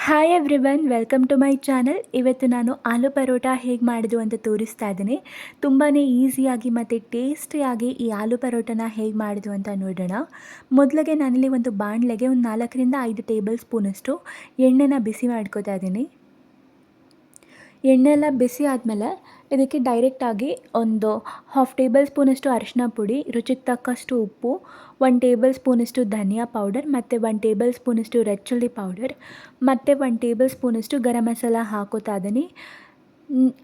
Hi everyone, welcome to my channel. ಇವತ್ತು ನಾನು ಆಲೂ ಪರೋಟ ಹೇಗೆ ಮಾಡೋದು ಅಂತ ತೋರಿಸ್ತಾ ಇದ್ದೀನಿ. ತುಂಬಾ ಈಸಿಯಾಗಿ ಮತ್ತು ಟೇಸ್ಟಿಯಾಗಿ ಈ ಆಲೂ ಪರೋಟನ ಹೇಗೆ ಮಾಡೋದು ಅಂತ ನೋಡೋಣ. ಮೊದಲಿಗೆ ನಾನಿಲ್ಲಿ ಒಂದು ಬಾಣಲೆಗೆ ಒಂದು 4 ರಿಂದ 5 ಟೇಬಲ್ ಸ್ಪೂನಷ್ಟು ಎಣ್ಣೆನ ಬಿಸಿ ಮಾಡ್ಕೋತಾ ಇದ್ದೀನಿ. ಎಣ್ಣೆ ಎಲ್ಲ ಬಿಸಿ ಆದಮೇಲೆ ಇದಕ್ಕೆ ಡೈರೆಕ್ಟಾಗಿ ಒಂದು 1/2 ಟೇಬಲ್ ಸ್ಪೂನಷ್ಟು ಅರಿಶಿನ ಪುಡಿ, ರುಚಿಗೆ ತಕ್ಕಷ್ಟು ಉಪ್ಪು, 1 ಟೇಬಲ್ ಸ್ಪೂನಷ್ಟು ಧನಿಯಾ ಪೌಡರ್ ಮತ್ತು 1 ಟೇಬಲ್ ಸ್ಪೂನಷ್ಟು ರೆಡ್ ಚಿಲ್ಲಿ ಪೌಡರ್ ಮತ್ತು 1 ಟೇಬಲ್ ಸ್ಪೂನಷ್ಟು ಗರಂ ಮಸಾಲ ಹಾಕೋತಾ ಇದ್ದೀನಿ.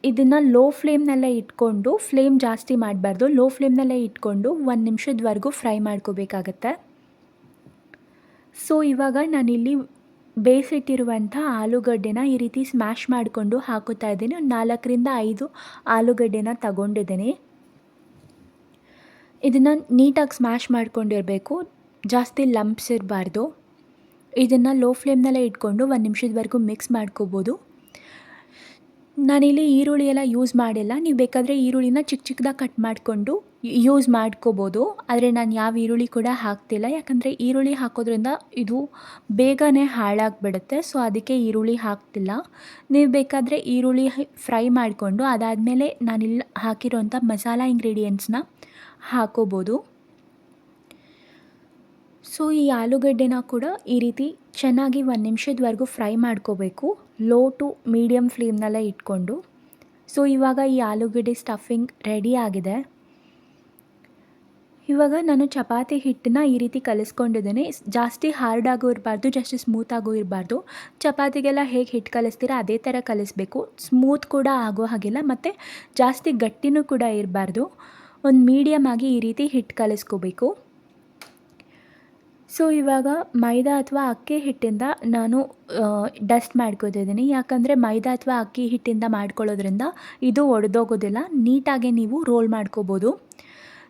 ಇದನ್ನು ಲೋ ಫ್ಲೇಮ್ನಲ್ಲೇ ಇಟ್ಕೊಂಡು, ಫ್ಲೇಮ್ ಜಾಸ್ತಿ ಮಾಡಬಾರ್ದು, ಲೋ ಫ್ಲೇಮ್ನಲ್ಲೇ ಇಟ್ಕೊಂಡು 1 ನಿಮಿಷದವರೆಗೂ ಫ್ರೈ ಮಾಡ್ಕೋಬೇಕಾಗತ್ತೆ. ಸೊ ಇವಾಗ ನಾನಿಲ್ಲಿ ಬೇಯಿಸಿಟ್ಟಿರುವಂಥ ಆಲೂಗಡ್ಡೆನ ಈ ರೀತಿ ಸ್ಮ್ಯಾಶ್ ಮಾಡಿಕೊಂಡು ಹಾಕೋತಾ ಇದ್ದೀನಿ. ಒಂದು 4 ರಿಂದ 5 ಆಲೂಗಡ್ಡೆನ ತಗೊಂಡಿದ್ದೀನಿ. ಇದನ್ನು ನೀಟಾಗಿ ಸ್ಮ್ಯಾಶ್ ಮಾಡ್ಕೊಂಡಿರಬೇಕು, ಜಾಸ್ತಿ ಲಂಪ್ಸ್ ಇರಬಾರ್ದು. ಇದನ್ನು ಲೋ ಫ್ಲೇಮ್ನಲ್ಲೇ ಇಟ್ಕೊಂಡು 1 ನಿಮಿಷದವರೆಗೂ ಮಿಕ್ಸ್ ಮಾಡ್ಕೋಬೋದು. ನಾನಿಲ್ಲಿ ಈರುಳ್ಳಿ ಎಲ್ಲ ಯೂಸ್ ಮಾಡಿಲ್ಲ, ನೀವು ಬೇಕಾದರೆ ಈರುಳ್ಳಿನ ಚಿಕ್ಕ ಚಿಕ್ಕದಾಗಿ ಕಟ್ ಮಾಡಿಕೊಂಡು ಯೂಸ್ ಮಾಡ್ಕೋಬೋದು. ಆದರೆ ನಾನು ಯಾವ ಈರುಳ್ಳಿ ಕೂಡ ಹಾಕ್ತಿಲ್ಲ, ಯಾಕಂದರೆ ಈರುಳ್ಳಿ ಹಾಕೋದ್ರಿಂದ ಇದು ಬೇಗನೆ ಹಾಳಾಗಿಬಿಡುತ್ತೆ. ಸೊ ಅದಕ್ಕೆ ಈರುಳ್ಳಿ ಹಾಕ್ತಿಲ್ಲ. ನೀವು ಬೇಕಾದರೆ ಈರುಳ್ಳಿ ಫ್ರೈ ಮಾಡಿಕೊಂಡು ಅದಾದಮೇಲೆ ನಾನಿಲ್ಲಿ ಹಾಕಿರೋಂಥ ಮಸಾಲ ಇಂಗ್ರೀಡಿಯೆಂಟ್ಸ್ನ ಹಾಕೋಬೋದು. ಸೊ ಈ ಆಲೂಗಡ್ಡೆನ ಕೂಡ ಈ ರೀತಿ ಚೆನ್ನಾಗಿ 1 ನಿಮಿಷದವರೆಗೂ ಫ್ರೈ ಮಾಡ್ಕೋಬೇಕು, ಲೋ ಟು ಮೀಡಿಯಮ್ ಫ್ಲೇಮ್ನಲ್ಲೇ ಇಟ್ಕೊಂಡು. ಸೊ ಇವಾಗ ಈ ಆಲೂಗಡ್ಡೆ ಸ್ಟಫಿಂಗ್ ರೆಡಿ ಆಗಿದೆ. ಇವಾಗ ನಾನು ಚಪಾತಿ ಹಿಟ್ಟನ್ನ ಈ ರೀತಿ ಕಲಿಸ್ಕೊಂಡಿದ್ದೀನಿ. ಜಾಸ್ತಿ ಹಾರ್ಡಾಗೂ ಇರಬಾರ್ದು, ಜಾಸ್ತಿ ಸ್ಮೂತಾಗೂ ಇರಬಾರ್ದು. ಚಪಾತಿಗೆಲ್ಲ ಹೇಗೆ ಹಿಟ್ಟು ಕಲಿಸ್ತೀರಾ ಅದೇ ಥರ ಕಲಿಸ್ಬೇಕು. ಸ್ಮೂತ್ ಕೂಡ ಆಗೋ ಹಾಗಿಲ್ಲ ಮತ್ತು ಜಾಸ್ತಿ ಗಟ್ಟಿನೂ ಕೂಡ ಇರಬಾರ್ದು. ಒಂದು ಮೀಡಿಯಮ್ ಆಗಿ ಈ ರೀತಿ ಹಿಟ್ಟು ಕಲಿಸ್ಕೋಬೇಕು. ಸೊ ಇವಾಗ ಮೈದಾ ಅಥವಾ ಅಕ್ಕಿ ಹಿಟ್ಟಿಂದ ನಾನು ಡಸ್ಟ್ ಮಾಡ್ಕೋತಿದ್ದೀನಿ, ಯಾಕಂದರೆ ಮೈದಾ ಅಥವಾ ಅಕ್ಕಿ ಹಿಟ್ಟಿಂದ ಮಾಡ್ಕೊಳ್ಳೋದ್ರಿಂದ ಇದು ಒಡೆದೋಗೋದಿಲ್ಲ, ನೀಟಾಗಿ ನೀವು ರೋಲ್ ಮಾಡ್ಕೋಬೋದು.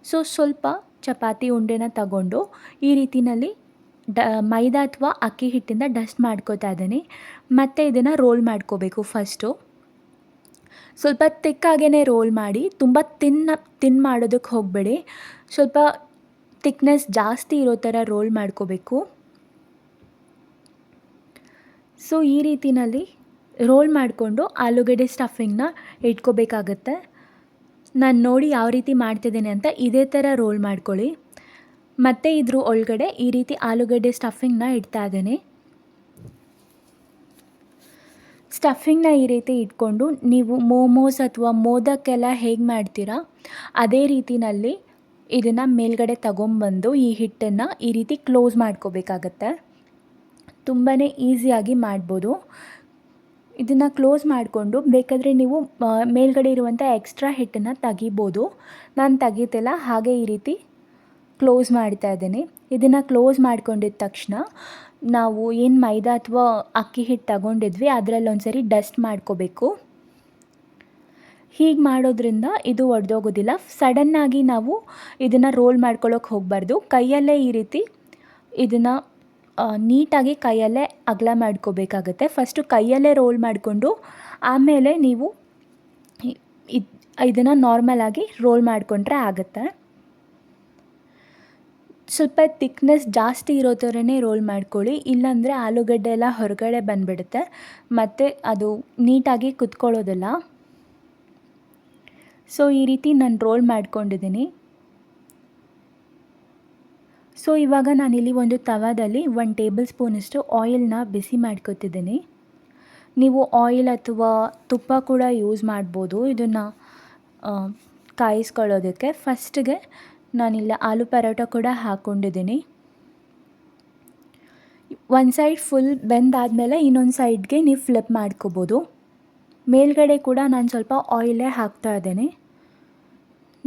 ಸೊ ಸ್ವಲ್ಪ ಚಪಾತಿ ಉಂಡೆನ ತಗೊಂಡು ಈ ರೀತಿಯಲ್ಲಿ ಮೈದಾ ಅಥವಾ ಅಕ್ಕಿ ಹಿಟ್ಟಿಂದ ಡಸ್ಟ್ ಮಾಡ್ಕೋತಾ ಇದ್ದೀನಿ. ಮತ್ತು ಇದನ್ನು ರೋಲ್ ಮಾಡ್ಕೋಬೇಕು. ಫಸ್ಟು ಸ್ವಲ್ಪ ತಿಕ್ಕಾಗೇ ರೋಲ್ ಮಾಡಿ, ತುಂಬ ತಿನ್ ಮಾಡೋದಕ್ಕೆ ಹೋಗಬೇಡಿ. ಸ್ವಲ್ಪ ಥಿಕ್ನೆಸ್ ಜಾಸ್ತಿ ಇರೋ ಥರ ರೋಲ್ ಮಾಡ್ಕೋಬೇಕು. ಸೊ ಈ ರೀತಿಯಲ್ಲಿ ರೋಲ್ ಮಾಡಿಕೊಂಡು ಆಲೂಗಡ್ಡೆ ಸ್ಟಫಿಂಗ್ನ ಇಟ್ಕೋಬೇಕಾಗತ್ತೆ. ನಾನು ನೋಡಿ ಯಾವ ರೀತಿ ಮಾಡ್ತಿದ್ದೀನಿ ಅಂತ ಇದೇ ಥರ ರೋಲ್ ಮಾಡ್ಕೊಳ್ಳಿ. ಮತ್ತು ಇದ್ರ ಒಳಗಡೆ ಈ ರೀತಿ ಆಲೂಗಡ್ಡೆ ಸ್ಟಫಿಂಗ್ನ ಇಡ್ತಾ ಇದ್ದೀನಿ. ಸ್ಟಫಿಂಗ್ನ ಈ ರೀತಿ ಇಟ್ಕೊಂಡು ನೀವು ಮೋಮೋಸ್ ಅಥವಾ ಮೋದಕ್ಕೆಲ್ಲ ಹೇಗೆ ಮಾಡ್ತೀರಾ ಅದೇ ರೀತಿಯಲ್ಲಿ ಇದನ್ನು ಮೇಲ್ಗಡೆ ತಗೊಂಬಂದು ಈ ಹಿಟ್ಟನ್ನು ಈ ರೀತಿ ಕ್ಲೋಸ್ ಮಾಡ್ಕೋಬೇಕಾಗತ್ತೆ. ತುಂಬಾ ಈಸಿಯಾಗಿ ಮಾಡ್ಬೋದು. ಇದನ್ನು ಕ್ಲೋಸ್ ಮಾಡಿಕೊಂಡು ಬೇಕಾದರೆ ನೀವು ಮೇಲ್ಗಡೆ ಇರುವಂಥ ಎಕ್ಸ್ಟ್ರಾ ಹಿಟ್ಟನ್ನು ತೆಗಿಬೋದು. ನಾನು ತೆಗಿತಿಲ್ಲ, ಹಾಗೆ ಈ ರೀತಿ ಕ್ಲೋಸ್ ಮಾಡ್ತಾ ಇದ್ದೀನಿ. ಇದನ್ನು ಕ್ಲೋಸ್ ಮಾಡ್ಕೊಂಡಿದ್ದ ತಕ್ಷಣ ನಾವು ಏನು ಮೈದಾ ಅಥವಾ ಅಕ್ಕಿ ಹಿಟ್ಟು ತಗೊಂಡಿದ್ವಿ ಅದರಲ್ಲಿ ಒಂದ್ಸರಿ ಡಸ್ಟ್ ಮಾಡ್ಕೋಬೇಕು. ಹೀಗೆ ಮಾಡೋದ್ರಿಂದ ಇದು ಒಡೆದೋಗೋದಿಲ್ಲ. ಸಡನ್ನಾಗಿ ನಾವು ಇದನ್ನು ರೋಲ್ ಮಾಡ್ಕೊಳ್ಳೋಕೆ ಹೋಗಬಾರ್ದು. ಕೈಯಲ್ಲೇ ಈ ರೀತಿ ಇದನ್ನು ನೀಟಾಗಿ ಕೈಯಲ್ಲೇ ಅಗಲ ಮಾಡ್ಕೋಬೇಕಾಗತ್ತೆ. ಫಸ್ಟು ಕೈಯಲ್ಲೇ ರೋಲ್ ಮಾಡಿಕೊಂಡು ಆಮೇಲೆ ನೀವು ಇದನ್ನು ನಾರ್ಮಲಾಗಿ ರೋಲ್ ಮಾಡಿಕೊಂಡ್ರೆ ಆಗುತ್ತೆ. ಸ್ವಲ್ಪ ಥಿಕ್ನೆಸ್ ಜಾಸ್ತಿ ಇರೋ ಥರನೇ ರೋಲ್ ಮಾಡ್ಕೊಳ್ಳಿ, ಇಲ್ಲಾಂದರೆ ಆಲೂಗಡ್ಡೆ ಎಲ್ಲ ಹೊರಗಡೆ ಬಂದುಬಿಡುತ್ತೆ ಮತ್ತು ಅದು ನೀಟಾಗಿ ಕುತ್ಕೊಳ್ಳೋದಿಲ್ಲ. ಸೊ ಈ ರೀತಿ ನಾನು ರೋಲ್ ಮಾಡ್ಕೊಂಡಿದ್ದೀನಿ. ಸೊ ಇವಾಗ ನಾನಿಲ್ಲಿ ಒಂದು ತವಾದಲ್ಲಿ 1 ಟೇಬಲ್ ಸ್ಪೂನಷ್ಟು ಆಯಿಲ್ನ ಬಿಸಿ ಮಾಡ್ಕೊತಿದ್ದೀನಿ. ನೀವು ಆಯಿಲ್ ಅಥವಾ ತುಪ್ಪ ಕೂಡ ಯೂಸ್ ಮಾಡ್ಬೋದು ಇದನ್ನು ಕಾಯಿಸ್ಕೊಳ್ಳೋದಕ್ಕೆ. ಫಸ್ಟಿಗೆ ನಾನಿಲ್ಲಿ ಆಲೂ ಪರೋಟ ಕೂಡ ಹಾಕ್ಕೊಂಡಿದ್ದೀನಿ. ಒಂದು ಸೈಡ್ ಫುಲ್ ಬೆಂದಾದಮೇಲೆ ಇನ್ನೊಂದು ಸೈಡ್ಗೆ ನೀವು ಫ್ಲಿಪ್ ಮಾಡ್ಕೋಬೋದು. ಮೇಲ್ಗಡೆ ಕೂಡ ನಾನು ಸ್ವಲ್ಪ ಆಯಿಲೇ ಹಾಕ್ತಾ ಇದ್ದೀನಿ.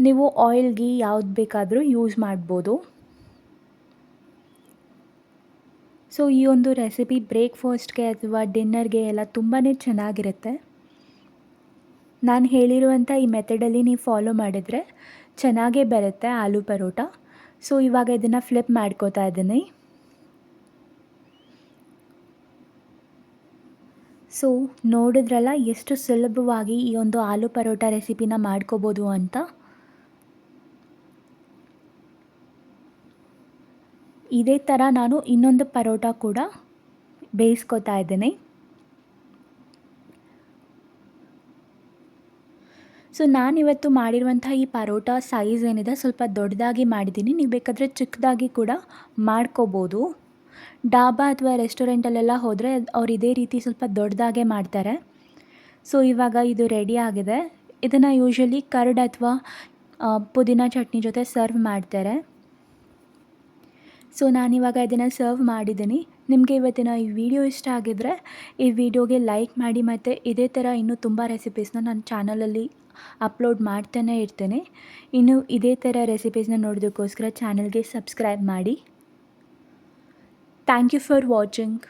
ನೀವು ಆಯಿಲ್ ಗೀ ಯಾವ್ದು ಬೇಕಾದರೂ ಯೂಸ್ ಮಾಡ್ಬೋದು. ಸೊ ಈ ಒಂದು ರೆಸಿಪಿ ಬ್ರೇಕ್ಫಾಸ್ಟ್ಗೆ ಅಥವಾ ಡಿನ್ನರ್ಗೆ ಎಲ್ಲ ತುಂಬಾ ಚೆನ್ನಾಗಿರುತ್ತೆ. ನಾನು ಹೇಳಿರುವಂಥ ಈ ಮೆಥಡಲ್ಲಿ ನೀವು ಫಾಲೋ ಮಾಡಿದರೆ ಚೆನ್ನಾಗೇ ಬರುತ್ತೆ ಆಲೂ ಪರೋಟ. ಸೊ ಇವಾಗ ಇದನ್ನು ಫ್ಲಿಪ್ ಮಾಡ್ಕೋತಾ ಇದ್ದೀನಿ. ಸೊ ನೋಡಿದ್ರಲ್ಲ ಎಷ್ಟು ಸುಲಭವಾಗಿ ಈ ಒಂದು ಆಲೂ ಪರೋಟ ರೆಸಿಪಿನ ಮಾಡ್ಕೋಬೋದು ಅಂತ. ಇದೇ ಥರ ನಾನು ಇನ್ನೊಂದು ಪರೋಟ ಕೂಡ ಬೇಯಿಸ್ಕೊತಾ ಇದ್ದೀನಿ. ಸೊ ನಾನಿವತ್ತು ಮಾಡಿರುವಂಥ ಈ ಪರೋಟ ಸೈಜ್ ಏನಿದೆ ಸ್ವಲ್ಪ ದೊಡ್ಡದಾಗಿ ಮಾಡಿದ್ದೀನಿ. ನೀವು ಬೇಕಾದರೆ ಚಿಕ್ಕದಾಗಿ ಕೂಡ ಮಾಡ್ಕೋಬೋದು. ಡಾಬಾ ಅಥವಾ ರೆಸ್ಟೋರೆಂಟಲ್ಲೆಲ್ಲ ಹೋದರೆ ಅವ್ರು ಇದೇ ರೀತಿ ಸ್ವಲ್ಪ ದೊಡ್ಡದಾಗೆ ಮಾಡ್ತಾರೆ. ಸೊ ಇವಾಗ ಇದು ರೆಡಿ ಆಗಿದೆ. ಇದನ್ನು ಯೂಶ್ವಲಿ ಕರ್ಡ್ ಅಥವಾ ಪುದೀನ ಚಟ್ನಿ ಜೊತೆ ಸರ್ವ್ ಮಾಡ್ತಾರೆ. ಸೊ ನಾನಿವಾಗ ಇದನ್ನು ಸರ್ವ್ ಮಾಡಿದ್ದೀನಿ. ನಿಮಗೆ ಇವತ್ತಿನ ಈ ವಿಡಿಯೋ ಇಷ್ಟ ಆಗಿದ್ದರೆ ಈ ವಿಡಿಯೋಗೆ ಲೈಕ್ ಮಾಡಿ, ಮತ್ತು ಇದೇ ಥರ ಇನ್ನೂ ತುಂಬ ರೆಸಿಪೀಸ್ನ ನನ್ನ ಚಾನಲಲ್ಲಿ ಅಪ್ಲೋಡ್ ಮಾಡ್ತಾನೇ ಇರ್ತೀನಿ. ಇನ್ನು ಇದೇ ಥರ ರೆಸಿಪೀಸ್ನ ನೋಡೋದಕ್ಕೋಸ್ಕರ ಚಾನಲ್ಗೆ ಸಬ್ಸ್ಕ್ರೈಬ್ ಮಾಡಿ. Thank you for watching.